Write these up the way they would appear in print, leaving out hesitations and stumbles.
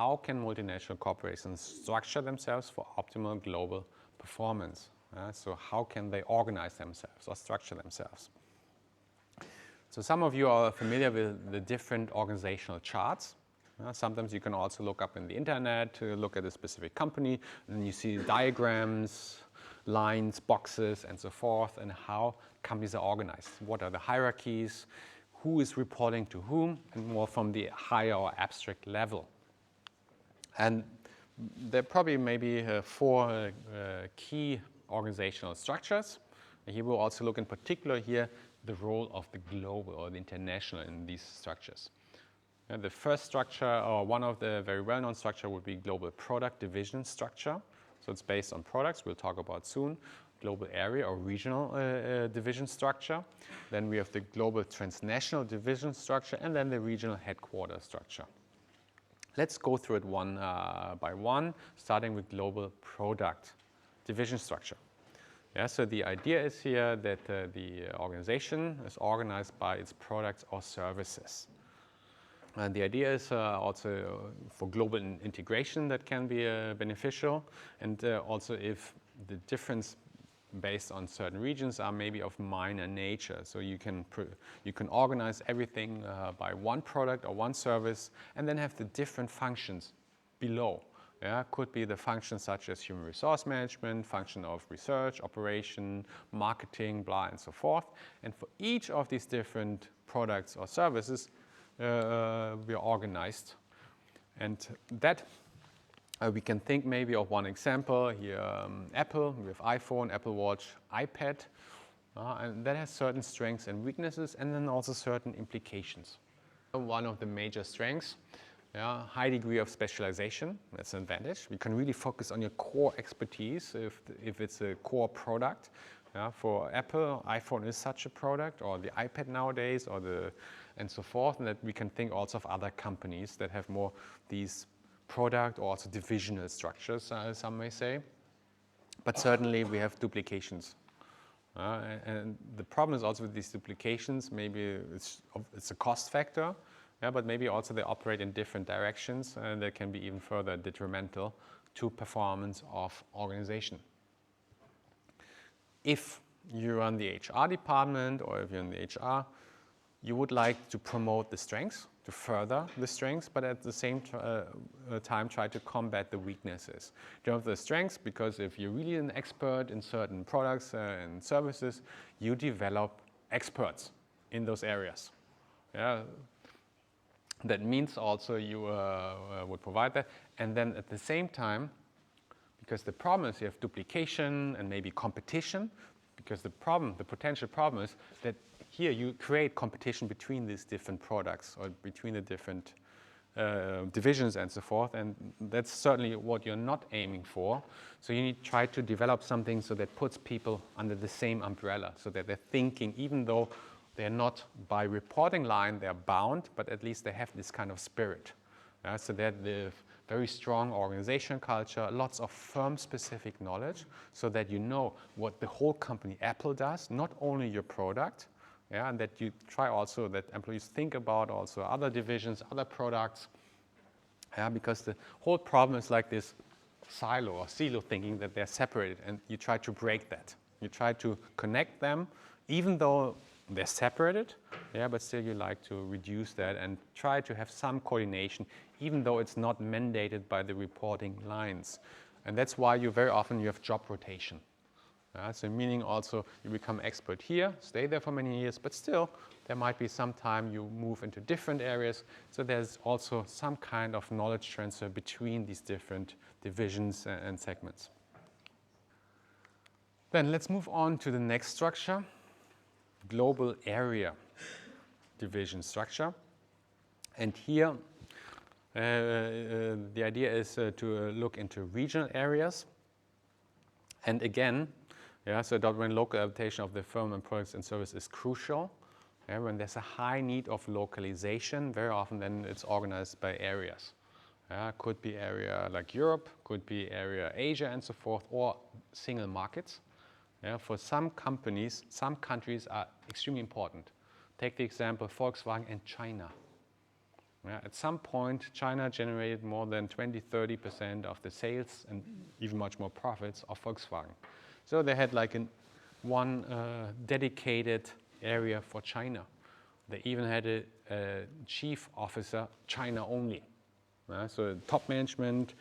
how can multinational corporations structure themselves for optimal global performance? So how can they organize themselves or structure themselves? So some of you are familiar with the different organizational charts. Sometimes you can also look up in the internet to look at a specific company, and you see diagrams, lines, boxes, and so forth, and how companies are organized. What are the hierarchies? Who is reporting to whom? And more from the higher or abstract level. And there probably maybe four key organizational structures. And here we'll also look in particular here the role of the global or the international in these structures. And the first structure, or one of the very well-known structure, would be global product division structure. So it's based on products, we'll talk about soon. Global area or regional division structure. Then we have the global transnational division structure, and then the regional headquarters structure. Let's go through it one by one, starting with global product division structure. Yeah, so the idea is here that the organization is organized by its products or services. And the idea is also for global integration that can be beneficial, and also if the difference based on certain regions are maybe of minor nature. So you can organize everything by one product or one service, and then have the different functions below. Yeah, could be the functions such as human resource management, function of research, operation, marketing, blah, and so forth. And for each of these different products or services, we are organized. And that we can think maybe of one example here, Apple. We have iPhone, Apple Watch, iPad, and that has certain strengths and weaknesses, and then also certain implications. One of the major strengths, high degree of specialization. That's an advantage. You can really focus on your core expertise if it's a core product. For Apple, iPhone is such a product, or the iPad nowadays, and so forth, and that we can think also of other companies that have more these product or also divisional structures, some may say. But certainly we have duplications. And the problem is also with these duplications, maybe it's a cost factor, but maybe also they operate in different directions, and they can be even further detrimental to performance of organization. If you run the HR department, or if you're in the HR, you would like to promote the strengths, to further the strengths, but at the same time try to combat the weaknesses. You have the strengths because if you're really an expert in certain products and services, you develop experts in those areas. Yeah. That means also you would provide that. And then at the same time, because the problem is you have duplication and maybe competition, because the potential problem is that here you create competition between these different products or between the different divisions and so forth, and that's certainly what you're not aiming for. So you need to try to develop something so that puts people under the same umbrella, so that they're thinking, even though they're not by reporting line, they're bound, but at least they have this kind of spirit. So that the very strong organizational culture, lots of firm-specific knowledge, so that you know what the whole company Apple does, not only your product, and that you try also that employees think about also other divisions, other products, because the whole problem is like this silo thinking, that they're separated, and you try to break that. You try to connect them, even though they're separated, but still you like to reduce that and try to have some coordination, even though it's not mandated by the reporting lines. And that's why you very often have job rotation. So meaning also you become expert here, stay there for many years, but still there might be some time you move into different areas. So there's also some kind of knowledge transfer between these different divisions and segments. Then let's move on to the next structure, global area division structure. And here the idea is to look into regional areas. And again, so that when local adaptation of the firm and products and services is crucial, when there's a high need of localization, very often then it's organized by areas. Could be area like Europe, could be area Asia and so forth, or single markets. For some companies, some countries are extremely important. Take the example Volkswagen and China. Yeah, at some point, China generated more than 20–30% of the sales and even much more profits of Volkswagen. So they had like one dedicated area for China. They even had a chief officer, China only. So top management,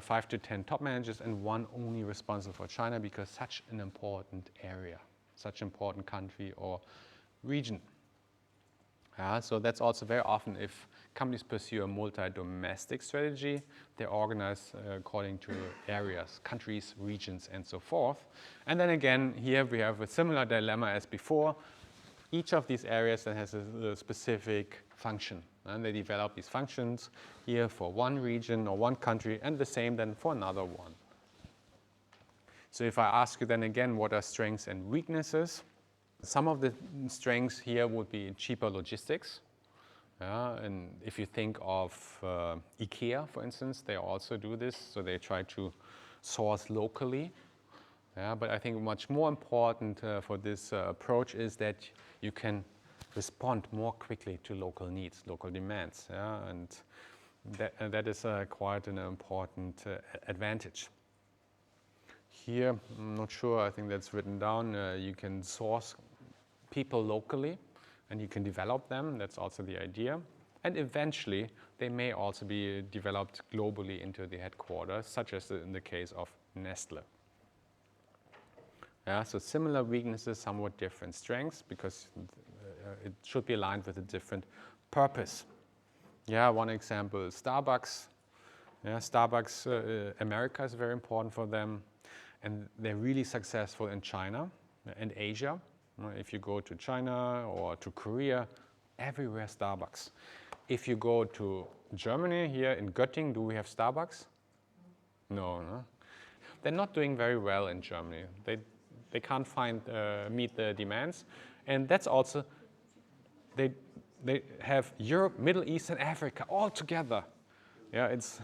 5 to 10 top managers, and one only responsible for China because such an important area, such an important country or region. So that's also very often if companies pursue a multi-domestic strategy, they organize according to areas, countries, regions, and so forth. And then again, here we have a similar dilemma as before. Each of these areas that has a specific function, and they develop these functions here for one region or one country, and the same then for another one. So if I ask you then again, what are strengths and weaknesses? Some of the strengths here would be cheaper logistics. And if you think of IKEA, for instance, they also do this, so they try to source locally. But I think much more important for this approach is that you can respond more quickly to local needs, local demands, and that is quite an important advantage. Here, I'm not sure, I think that's written down, you can source people locally and you can develop them, that's also the idea. And eventually, they may also be developed globally into the headquarters, such as in the case of Nestle. So similar weaknesses, somewhat different strengths, because it should be aligned with a different purpose. One example is Starbucks. Starbucks, America is very important for them, and they're really successful in China and Asia. If you go to China or to Korea, everywhere Starbucks. If you go to Germany, here in Göttingen, do we have Starbucks? No. They're not doing very well in Germany. They can't meet the demands, and that's also they have Europe, Middle East, and Africa all together. It's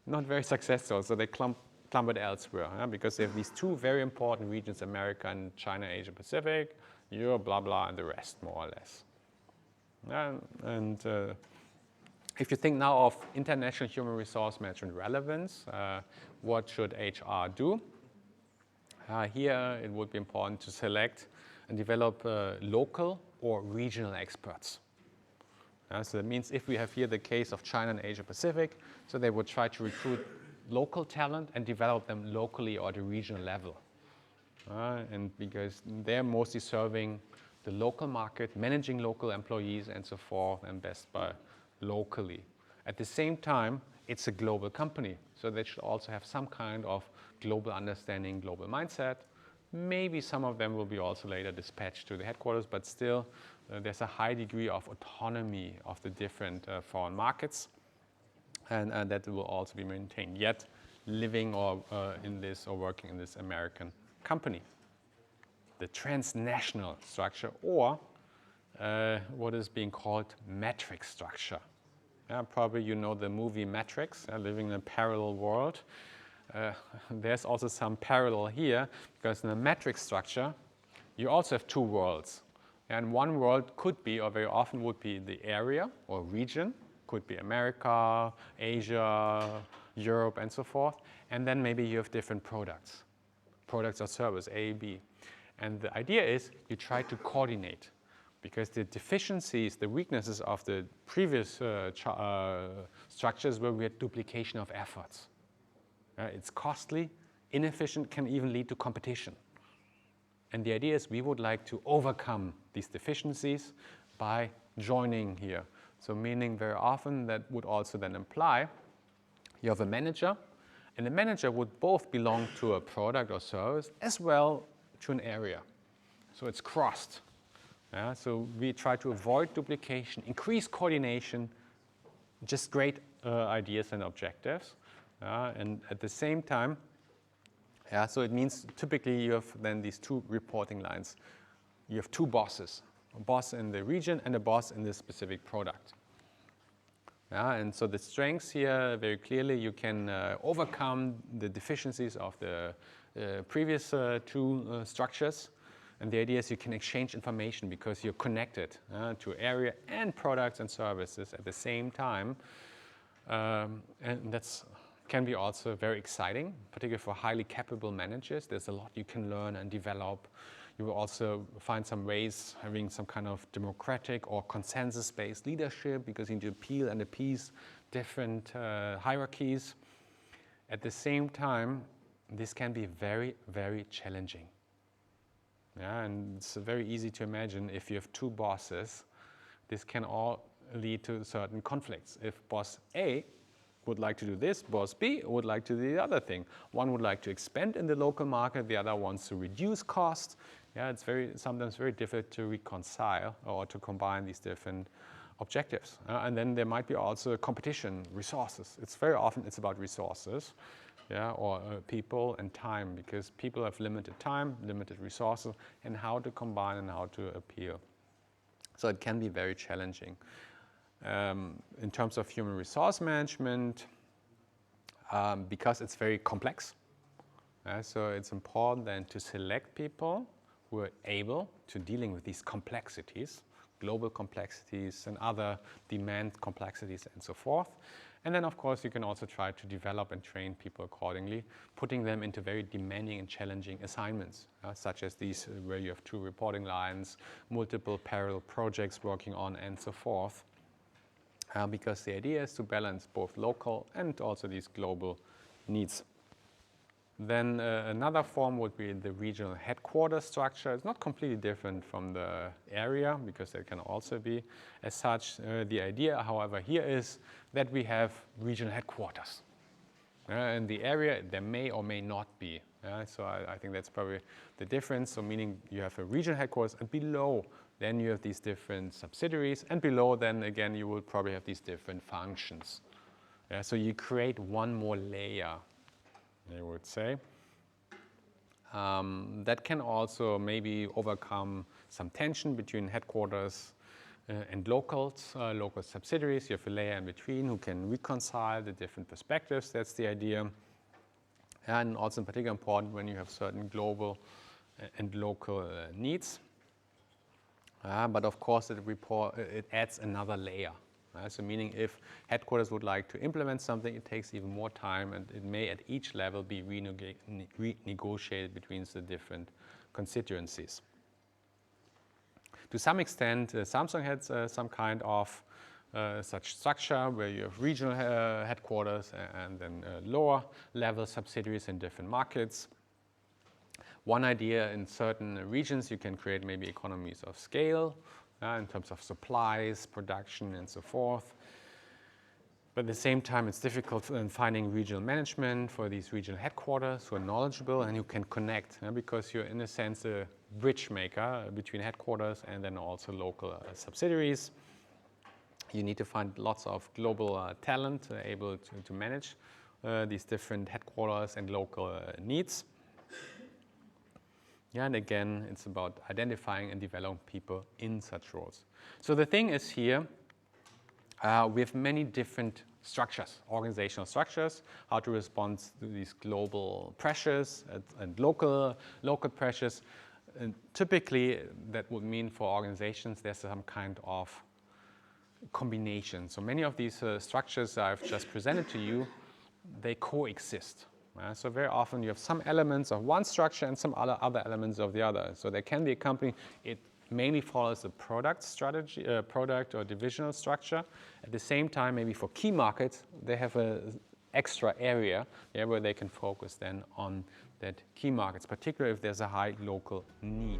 not very successful, so they clump it elsewhere, because they have these two very important regions: America and China, Asia Pacific, Europe, blah blah, and the rest more or less. And if you think now of international human resource management relevance, what should HR do? Here it would be important to select and develop local or regional experts. So that means if we have here the case of China and Asia Pacific, so they would try to recruit local talent and develop them locally or at a regional level. And because they're mostly serving the local market, managing local employees and so forth, and best by locally. At the same time, it's a global company, so they should also have some kind of global understanding, global mindset. Maybe some of them will be also later dispatched to the headquarters, but still there's a high degree of autonomy of the different foreign markets, and that will also be maintained, yet living or in this or working in this American company. The transnational structure, or what is being called matrix structure. Probably you know the movie Matrix, living in a parallel world. There's also some parallel here, because in a matrix structure, you also have two worlds. And one world could be, or very often would be, the area or region, could be America, Asia, Europe, and so forth. And then maybe you have different products or service, A, B. And the idea is you try to coordinate, because the deficiencies, the weaknesses of the previous structures where we had duplication of efforts. It's costly, inefficient, can even lead to competition. And the idea is we would like to overcome these deficiencies by joining here. So meaning very often that would also then imply you have a manager, and the manager would both belong to a product or service as well to an area. So it's crossed. So we try to avoid duplication, increase coordination, just great ideas and objectives. And at the same time, so it means typically you have then these two reporting lines. You have two bosses, a boss in the region and a boss in the specific product. And so the strengths here, very clearly, you can overcome the deficiencies of the previous two structures. And the idea is you can exchange information because you're connected to area and products and services at the same time. And that's can be also very exciting, particularly for highly capable managers. There's a lot you can learn and develop. You will also find some ways having some kind of democratic or consensus-based leadership because you need to appeal and appease different hierarchies. At the same time, this can be very, very challenging. Yeah, and it's very easy to imagine if you have two bosses, this can all lead to certain conflicts. If boss A would like to do this, boss B would like to do the other thing. One would like to expand in the local market, the other wants to reduce costs. Yeah, it's sometimes very difficult to reconcile or to combine these different objectives. And then there might be also competition, resources. It's very often it's about resources, yeah, or people and time, because people have limited time, limited resources, and how to combine and how to appeal. So it can be very challenging. In terms of human resource management, because it's very complex. So it's important then to select people who are able to dealing with these complexities, global complexities and other demand complexities and so forth. And then, of course, you can also try to develop and train people accordingly, putting them into very demanding and challenging assignments, such as these where you have two reporting lines, multiple parallel projects working on, and so forth. Because the idea is to balance both local and also these global needs. Then another form would be the regional headquarters structure. It's not completely different from the area because there can also be as such. The idea, however, here is that we have regional headquarters. In the area, there may or may not be. So I think that's probably the difference. So meaning you have a regional headquarters, and below then you have these different subsidiaries, and below then again you will probably have these different functions. So you create one more layer, I would say. That can also maybe overcome some tension between headquarters and local subsidiaries. You have a layer in between who can reconcile the different perspectives. That's the idea. And also in particular important when you have certain global and local needs. But of course it adds another layer. So meaning if headquarters would like to implement something, it takes even more time, and it may at each level be renegotiated between the different constituencies. To some extent, Samsung had some kind of such structure where you have regional headquarters and then lower level subsidiaries in different markets. One idea, in certain regions you can create maybe economies of scale in terms of supplies, production, and so forth. But at the same time, it's difficult in finding regional management for these regional headquarters who are knowledgeable and who can connect, because you're in a sense a bridge maker between headquarters and then also local subsidiaries. You need to find lots of global talent able to manage these different headquarters and local needs. Yeah, and again, it's about identifying and developing people in such roles. So the thing is here, we have many different structures, organizational structures, how to respond to these global pressures and local pressures. And typically, that would mean for organizations, there's some kind of combination. So many of these structures I've just presented to you, they coexist. So very often you have some elements of one structure and some other elements of the other. So there can be a company, it mainly follows a product strategy, product or divisional structure. At the same time, maybe for key markets, they have an extra area where they can focus then on that key markets, particularly if there's a high local need.